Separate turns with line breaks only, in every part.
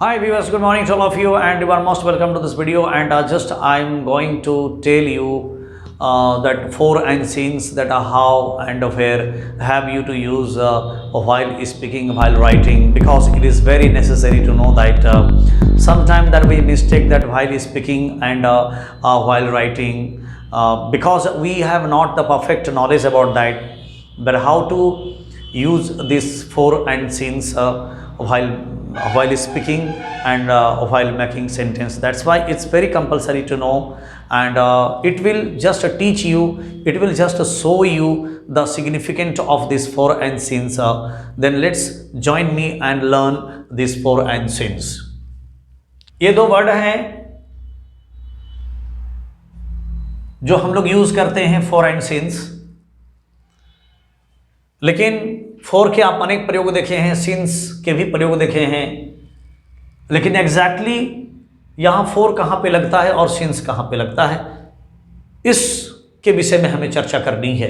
Hi viewers, good morning to all of you and you are most welcome to this video, and just I'm going to tell you that four unseen's that are how and where have you to use while speaking, while writing, because it is very necessary to know that sometimes that we mistake that while speaking and while writing, because we have not the perfect knowledge about that, but how to use these four unseen's while speaking and while making sentence. That's why it's very compulsory to know, and it will just teach you, it will just show you the significance of these four unseen's. Then let's join me and learn these four unseen's. ये दो word हैं जो हम लोग use करते हैं four unseen's, लेकिन four के आप अनेक प्रयोग देखे हैं, सीन्स के भी प्रयोग देखे हैं, लेकिन एग्जैक्टली यहां फोर कहां पे लगता है और सीन्स कहां पे लगता है, इसके विषय में हमें चर्चा करनी है।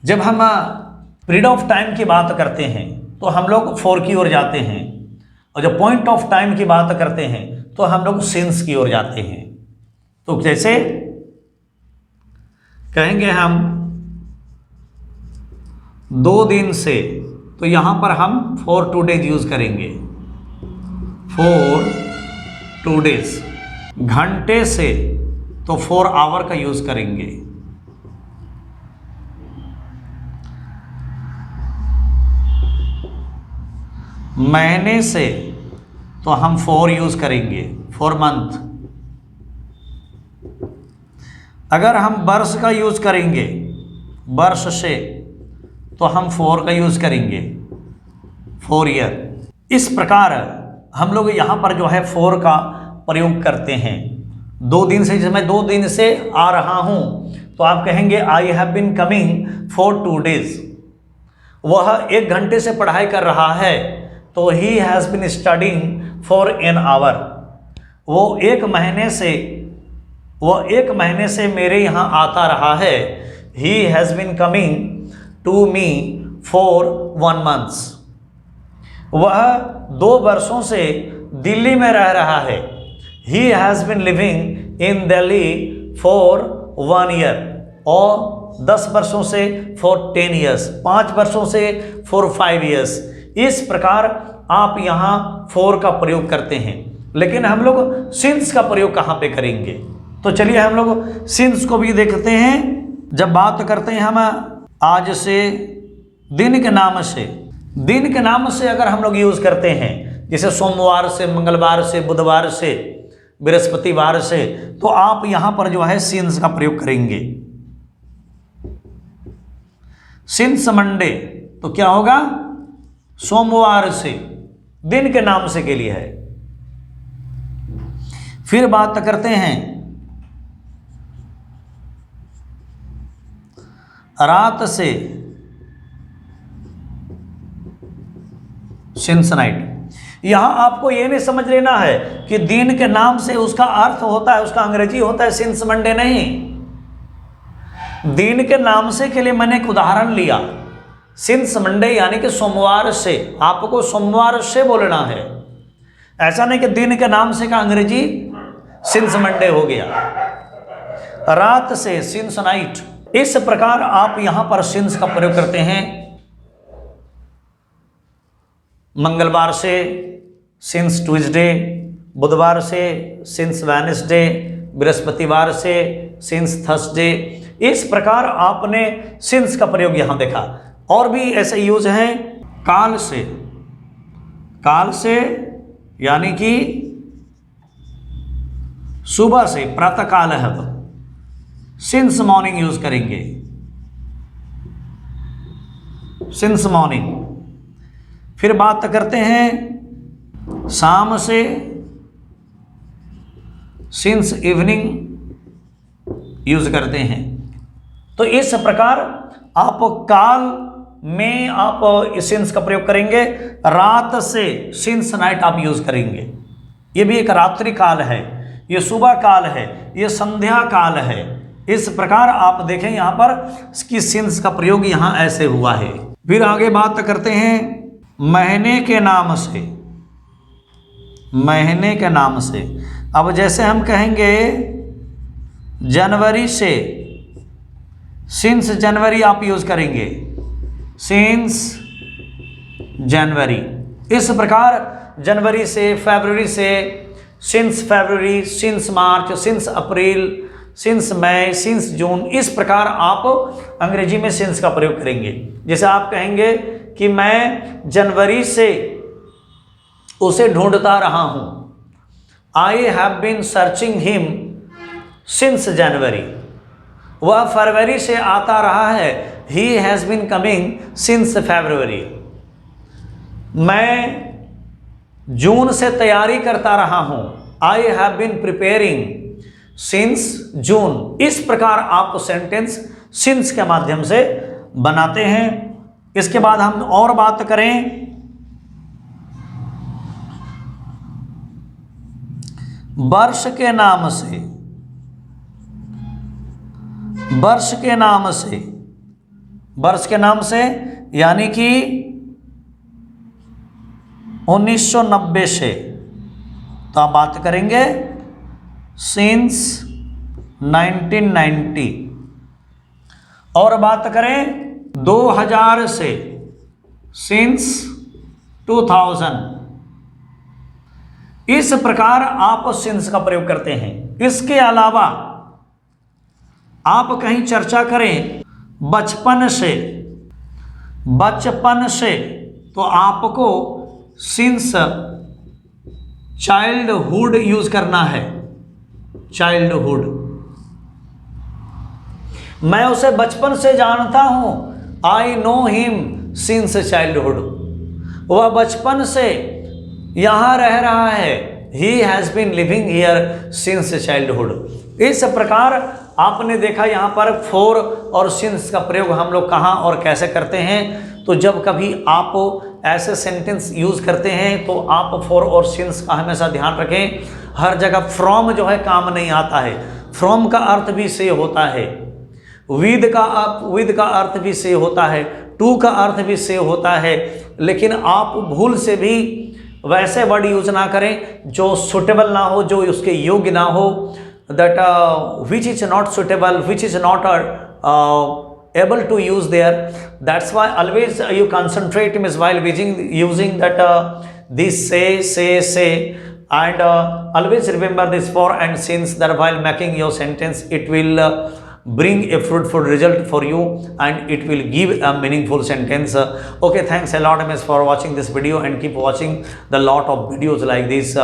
जब हम पीरियड ऑफ टाइम की बात करते हैं तो हम लोग फोर की ओर जाते हैं, और जब पॉइंट ऑफ टाइम की बात करते हैं तो हम लोग सीन्स की ओर जाते हैं। तो जैसे कहेंगे हम 2 दिन से, तो यहां पर हम for 2 days यूज करेंगे, for 2 days। घंटे से तो 4 आवर का यूज करेंगे। महीने से तो हम 4 यूज करेंगे, 4 मंथ। अगर हम वर्ष का यूज करेंगे, वर्ष से तो हम 4 का यूज करेंगे, 4 ईयर। इस प्रकार हम लोग यहां पर जो है 4 का प्रयोग करते हैं। 2 दिन से, जब मैं 2 दिन से आ रहा हूं तो आप कहेंगे I have been coming for 2 days। वह 1 घंटे से पढ़ाई कर रहा है तो he has been studying for an hour. वो एक महीने से मेरे यहां आता रहा है, he has been coming to me for 1 month। वह 2 वर्षों से दिल्ली में रह रहा है, he has been living in Delhi for 1 year। और 10 वर्षों से फॉर 10 years, 5 वर्षों से फॉर 5 years। इस प्रकार आप यहाँ 4 का प्रयोग करते हैं, लेकिन हम लोग सिंस का प्रयोग कहाँ पे करेंगे? तो चलिए हम लोग सिंस को भी देखते हैं। जब बात करते हैं हम आज से, दिन के नाम से अगर हम लोग यूज करते हैं, जैसे सोमवार से, मंगलवार से, बुधवार से, बृहस्पतिवार से, तो आप यहां पर जो है सिंस का प्रयोग करेंगे। सिंस मंडे तो क्या होगा? सोमवार से, दिन के नाम से के लिए है। फिर बात करते हैं रात से, सिंस नाइट। यहां आपको यह नहीं समझ लेना है कि दिन के नाम से उसका अर्थ होता है, उसका अंग्रेजी होता है सिंस मंडे। नहीं, दिन के नाम से के लिए मैंने एक उदाहरण लिया, सिंस मंडे यानी कि सोमवार से। आपको सोमवार से बोलना है, ऐसा नहीं कि दिन के नाम से का अंग्रेजी सिंस मंडे हो गया। रात से, सिंस नाइट। इस प्रकार आप यहां पर सिंस का प्रयोग करते हैं। मंगलवार से सिंस ट्यूसडे, बुधवार से सिंस वेडनेसडे, बृहस्पतिवार से सिंस थर्सडे। इस प्रकार आपने सिंस का प्रयोग यहां देखा। और भी ऐसे यूज हैं काल से यानी कि सुबह से, प्रातः काल है तो सिंस मॉर्निंग यूज करेंगे, सिंस मॉर्निंग। फिर बात करते हैं शाम से, सिंस इवनिंग यूज करते हैं। तो इस प्रकार आप काल में आप सिंस का प्रयोग करेंगे। रात से, सिंस नाइट आप यूज करेंगे। ये भी एक रात्रि काल है, ये सुबह काल है, ये संध्या काल है। इस प्रकार आप देखें यहां पर इसकी सिंस का प्रयोग यहां ऐसे हुआ है। फिर आगे बात करते हैं महीने के नाम से, महीने के नाम से। अब जैसे हम कहेंगे जनवरी से, सिंस जनवरी आप यूज करेंगे, सिंस जनवरी। इस प्रकार जनवरी से, फरवरी से, since February, since March, since April, since May, since June, इस प्रकार आप अंग्रेजी में सिंस का प्रयोग करेंगे। जैसे आप कहेंगे कि मैं जनवरी से उसे ढूंढता रहा हूं, I have been searching him since January. वह फरवरी से आता रहा है, he has been coming since February. मैं जून से तैयारी करता रहा हूं, I have been preparing since June. इस प्रकार आप सेंटेंस सिंस के माध्यम से बनाते हैं। इसके बाद हम और बात करें वर्ष के नाम से, वर्ष के नाम से, वर्ष के नाम से यानी कि 1990 से, तो आप बात करेंगे सिंस 1990। और बात करें 2000 से, सिंस 2000। इस प्रकार आप सिंस का प्रयोग करते हैं। इसके अलावा आप कहीं चर्चा करें बचपन से, बचपन से, तो आपको सिंस चाइल्डहुड यूज करना है, चाइल्डहुड। मैं उसे बचपन से जानता हूं, I know him since childhood. वह बचपन से यहां रह रहा है, he has been living here since childhood. इस प्रकार आपने देखा यहाँ पर फॉर और सिंस का प्रयोग हम लोग कहाँ और कैसे करते हैं। तो जब कभी आप ऐसे सेंटेंस यूज करते हैं तो आप फॉर और सिंस का हमेशा ध्यान रखें। हर जगह फ्रॉम जो है काम नहीं आता है। फ्रॉम का अर्थ भी से होता है, विद का अर्थ भी से होता है, टू का अर्थ भी से होता है। लेकिन आप भूल से भी वैसे वर्ड यूज ना करें जो सुटेबल ना हो, जो उसके योग्य ना हो, that which is not suitable, which is not able to use there. That's why always you concentrate while using that this say, and always remember this for and since, that while making your sentence it will bring a fruitful result for you and it will give a meaningful sentence. Okay, thanks a lot miss for watching this video and keep watching the lot of videos like this.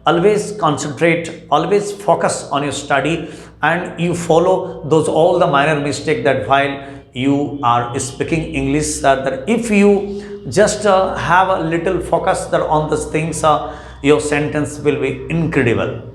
Always concentrate, always focus on your study, and you follow those all the minor mistakes that while you are speaking English, that if you just have a little focus that on these things, your sentence will be incredible.